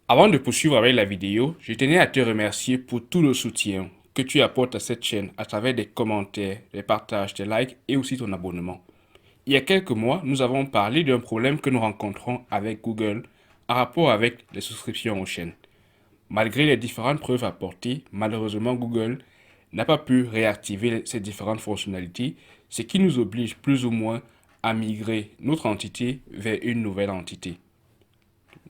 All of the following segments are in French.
Avant de poursuivre avec la vidéo, je tenais à te remercier pour tout le soutien que tu apportes à cette chaîne à travers des commentaires, des partages, des likes et aussi ton abonnement. Il y a quelques mois, nous avons parlé d'un problème que nous rencontrons avec Google en rapport avec les souscriptions aux chaînes. Malgré les différentes preuves apportées, malheureusement Google n'a pas pu réactiver ces différentes fonctionnalités, ce qui nous oblige plus ou moins à migrer notre entité vers une nouvelle entité.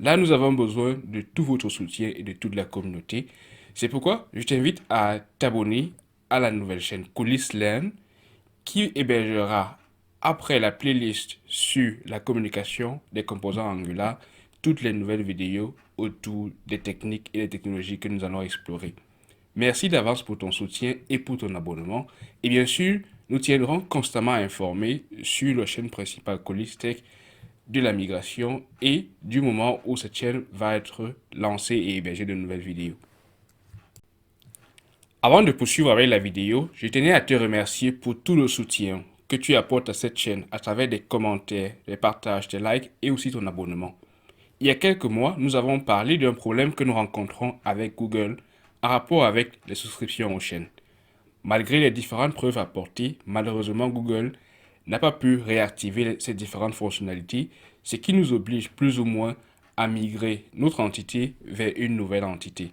Là, nous avons besoin de tout votre soutien et de toute la communauté. C'est pourquoi je t'invite à t'abonner à la nouvelle chaîne Coulisses Learn qui hébergera après la playlist sur la communication des composants Angular toutes les nouvelles vidéos autour des techniques et des technologies que nous allons explorer. Merci d'avance pour ton soutien et pour ton abonnement. Et bien sûr, nous tiendrons constamment informés sur la chaîne principale Colis Tech de la migration et du moment où cette chaîne va être lancée et héberger de nouvelles vidéos. Avant de poursuivre avec la vidéo, je tenais à te remercier pour tout le soutien que tu apportes à cette chaîne à travers des commentaires, des partages, des likes et aussi ton abonnement. Il y a quelques mois, nous avons parlé d'un problème que nous rencontrons avec Google en rapport avec les souscriptions aux chaînes. Malgré les différentes preuves apportées, malheureusement Google n'a pas pu réactiver ces différentes fonctionnalités, ce qui nous oblige plus ou moins à migrer notre entité vers une nouvelle entité.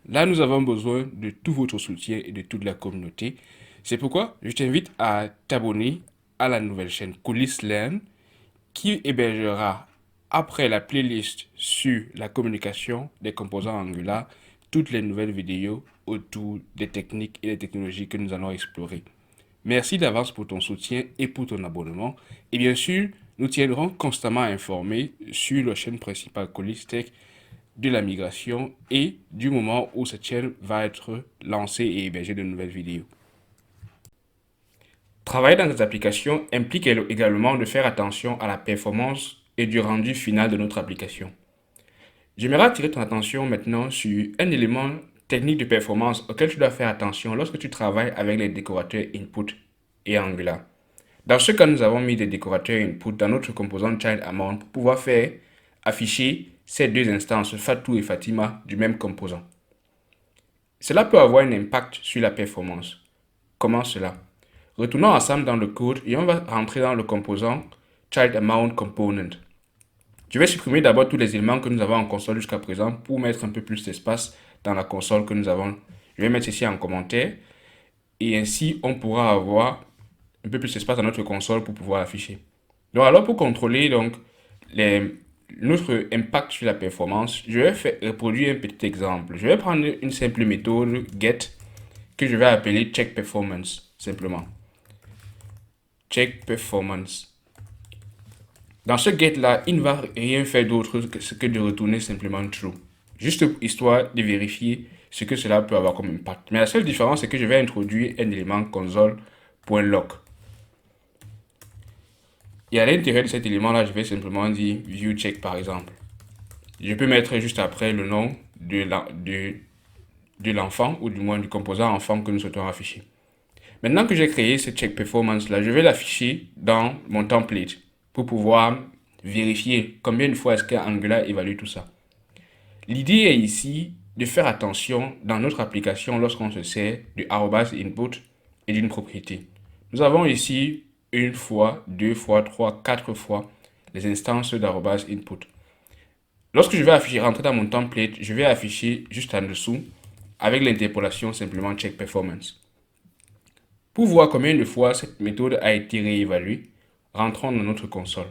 Là, nous avons besoin de tout votre soutien et de toute la communauté. C'est pourquoi je t'invite à t'abonner à la nouvelle chaîne Coulisses Learn qui hébergera après la playlist sur la communication des composants Angular toutes les nouvelles vidéos autour des techniques et des technologies que nous allons explorer. Merci d'avance pour ton soutien et pour ton abonnement. Et bien sûr, nous tiendrons constamment informés sur la chaîne principale Colis Tech de la migration et du moment où cette chaîne va être lancée et héberger de nouvelles vidéos. Travailler dans des applications implique également de faire attention à la performance et du rendu final de notre application. J'aimerais attirer ton attention maintenant sur un élément technique de performance auquel tu dois faire attention lorsque tu travailles avec les décorateurs input et Angular. Dans ce cas, nous avons mis des décorateurs input dans notre composant child amount pour pouvoir faire afficher ces deux instances, Fatou et Fatima, du même composant. Cela peut avoir un impact sur la performance. Comment cela? Retournons ensemble dans le code et on va rentrer dans le composant child amount component. Je vais supprimer d'abord tous les éléments que nous avons en console jusqu'à présent pour mettre un peu plus d'espace dans la console que nous avons. Je vais mettre ceci en commentaire et ainsi on pourra avoir un peu plus d'espace dans notre console pour pouvoir afficher. Donc alors pour contrôler donc notre impact sur la performance, je vais reproduire un petit exemple. Je vais prendre une simple méthode get que je vais appeler check performance simplement. Check performance. Dans ce get-là, il ne va rien faire d'autre que de retourner simplement true. Juste histoire de vérifier ce que cela peut avoir comme impact. Mais la seule différence, c'est que je vais introduire un élément console.log. Et à l'intérieur de cet élément-là, je vais simplement dire viewCheck par exemple. Je peux mettre juste après le nom de l'enfant, ou du moins du composant enfant que nous souhaitons afficher. Maintenant que j'ai créé ce check performance là, je vais l'afficher dans mon template pour pouvoir vérifier combien de fois est-ce qu'Angular évalue tout ça. L'idée est ici de faire attention dans notre application lorsqu'on se sert de @input et d'une propriété. Nous avons ici une fois, deux fois, trois, quatre fois les instances d'arrobas_input. Lorsque je vais rentrer dans mon template, je vais afficher juste en dessous avec l'interpolation simplement check performance. Pour voir combien de fois cette méthode a été réévaluée, rentrons dans notre console.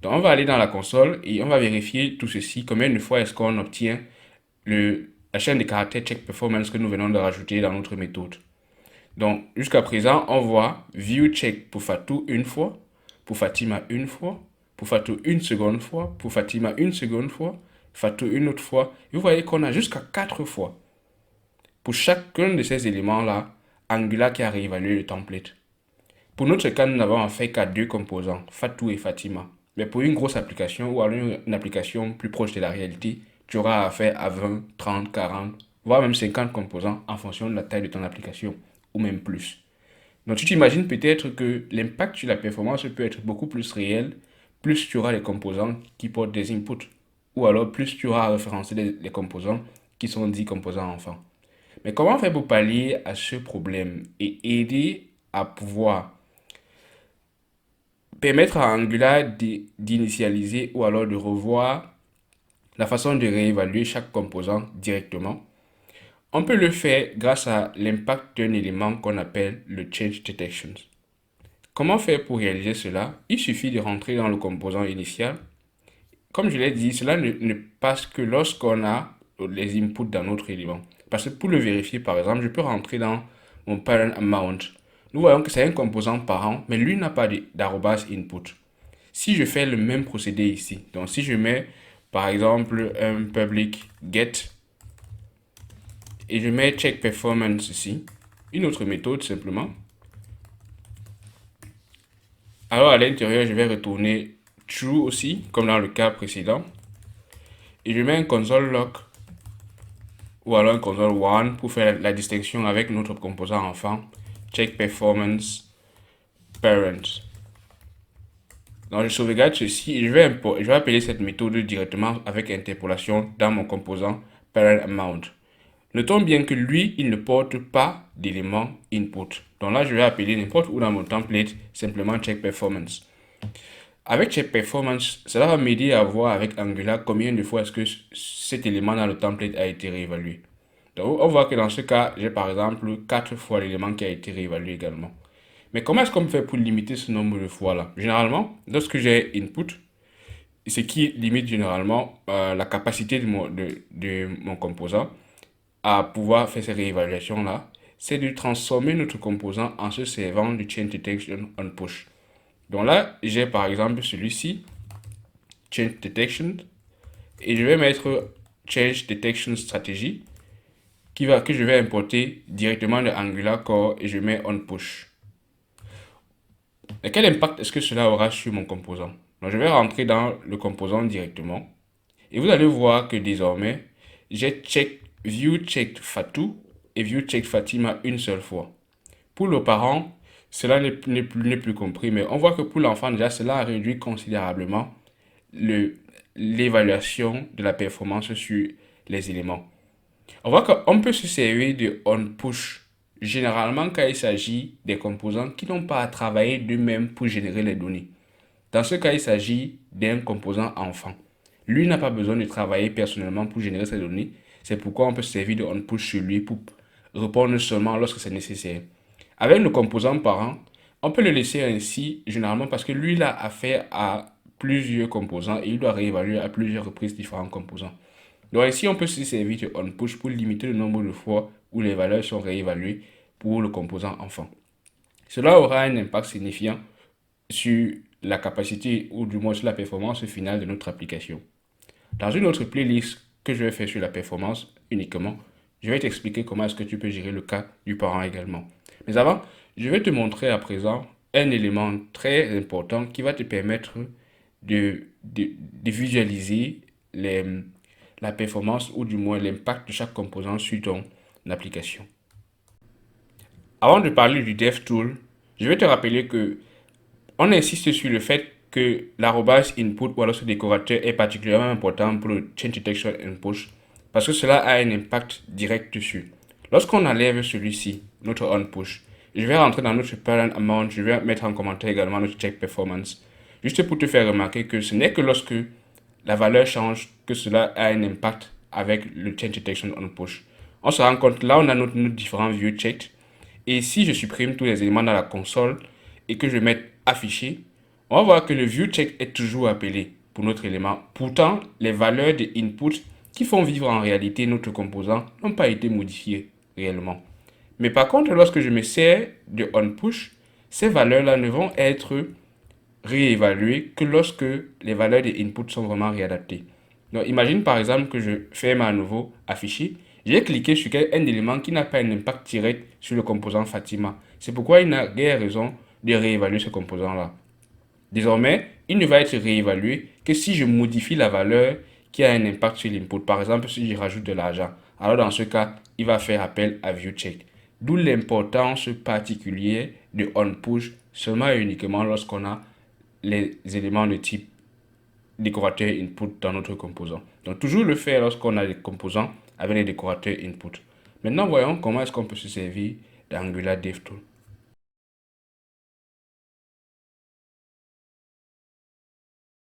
Donc on va aller dans la console et on va vérifier tout ceci, combien de fois est-ce qu'on obtient la chaîne de caractères check performance que nous venons de rajouter dans notre méthode. Donc jusqu'à présent, on voit view check pour Fatou une fois, pour Fatima une fois, pour Fatou une seconde fois, pour Fatima une seconde fois, Fatou une autre fois. Et vous voyez qu'on a jusqu'à 4 fois. Pour chacun de ces éléments-là, Angular qui a réévalué le template. Pour notre cas, nous n'avons en fait qu'à deux composants, Fatou et Fatima. Mais pour une grosse application ou alors une application plus proche de la réalité, tu auras affaire à 20, 30, 40, voire même 50 composants en fonction de la taille de ton application, ou même plus. Donc tu t'imagines peut-être que l'impact sur la performance peut être beaucoup plus réel, plus tu auras les composants qui portent des inputs, ou alors plus tu auras référencé les composants qui sont dits composants enfants. Mais comment faire pour pallier à ce problème et aider à pouvoir permettre à Angular d'initialiser ou alors de revoir la façon de réévaluer chaque composant directement? On peut le faire grâce à l'impact d'un élément qu'on appelle le Change Detection. Comment faire pour réaliser cela? Il suffit de rentrer dans le composant initial. Comme je l'ai dit, cela ne passe que lorsqu'on a les inputs dans notre élément. Parce que pour le vérifier, par exemple, je peux rentrer dans mon parent amount. Nous voyons que c'est un composant parent, mais lui n'a pas d'arrobas input. Si je fais le même procédé ici, donc si je mets par exemple un public get et je mets check performance ici, une autre méthode simplement, alors à l'intérieur je vais retourner true aussi, comme dans le cas précédent, et je mets un console log ou alors un console one pour faire la distinction avec notre composant enfant, check performance parent. Donc je sauvegarde ceci et je vais appeler cette méthode directement avec interpolation dans mon composant parent amount. Notons bien que lui, il ne porte pas d'élément input. Donc là, je vais appeler n'importe où dans mon template simplement check performance. Avec check performance, cela va m'aider à voir avec Angular combien de fois est-ce que cet élément dans le template a été réévalué. Donc on voit que dans ce cas, j'ai par exemple 4 fois l'élément qui a été réévalué également. Mais comment est-ce qu'on fait pour limiter ce nombre de fois-là? Généralement, lorsque j'ai input, ce qui limite généralement la capacité de mon composant à pouvoir faire ces réévaluations-là, c'est de transformer notre composant en se servant du Change Detection on Push. Donc là, j'ai par exemple celui-ci, Change Detection, et je vais mettre Change Detection Strategy, que je vais importer directement de Angular Core et je mets on push. Et quel impact est-ce que cela aura sur mon composant? Donc je vais rentrer dans le composant directement et vous allez voir que désormais, j'ai view checked Fatou et view checked Fatima une seule fois. Pour le parent, cela n'est plus compris, mais on voit que pour l'enfant, déjà, cela a réduit considérablement l'évaluation de la performance sur les éléments. On voit qu'on peut se servir de onPush généralement quand il s'agit des composants qui n'ont pas à travailler d'eux-mêmes pour générer les données. Dans ce cas, il s'agit d'un composant enfant. Lui n'a pas besoin de travailler personnellement pour générer ces données. C'est pourquoi on peut se servir de onPush sur lui pour répondre seulement lorsque c'est nécessaire. Avec le composant parent, on peut le laisser ainsi généralement parce que lui il a affaire à plusieurs composants et il doit réévaluer à plusieurs reprises différents composants. Donc ici, on peut se servir de onPush pour limiter le nombre de fois où les valeurs sont réévaluées pour le composant enfant. Cela aura un impact signifiant sur la capacité ou du moins sur la performance finale de notre application. Dans une autre playlist que je vais faire sur la performance uniquement, je vais t'expliquer comment est-ce que tu peux gérer le cas du parent également. Mais avant, je vais te montrer à présent un élément très important qui va te permettre de visualiser la performance ou du moins l'impact de chaque composant sur ton application. Avant de parler du DevTool, je vais te rappeler que on insiste sur le fait que l'arrobas input ou alors ce décorateur est particulièrement important pour le Change Detection and Push parce que cela a un impact direct dessus. Lorsqu'on enlève celui-ci, notre onPush, je vais rentrer dans notre parent amount, je vais mettre en commentaire également notre check performance, juste pour te faire remarquer que ce n'est que lorsque la valeur change que cela a un impact avec le Change Detection on Push. On se rend compte, là on a nos différents view checked, et si je supprime tous les éléments dans la console et que je mette afficher, on va voir que le view check est toujours appelé pour notre élément. Pourtant, les valeurs de input qui font vivre en réalité notre composant n'ont pas été modifiées réellement. Mais par contre, lorsque je me sers de onPush, ces valeurs-là ne vont être réévaluées que lorsque les valeurs des inputs sont vraiment réadaptées. Donc, imagine par exemple que je ferme à nouveau afficher. J'ai cliqué sur un élément qui n'a pas un impact direct sur le composant Fatima. C'est pourquoi il n'a guère raison de réévaluer ce composant-là. Désormais, il ne va être réévalué que si je modifie la valeur qui a un impact sur l'input. Par exemple, si je rajoute de l'argent. Alors dans ce cas, il va faire appel à viewCheck. D'où l'importance particulière de onPush seulement et uniquement lorsqu'on a les éléments de type décorateurs input dans notre composant. Donc toujours le faire lorsqu'on a des composants avec les décorateurs input. Maintenant, voyons comment est-ce qu'on peut se servir d'Angular DevTool.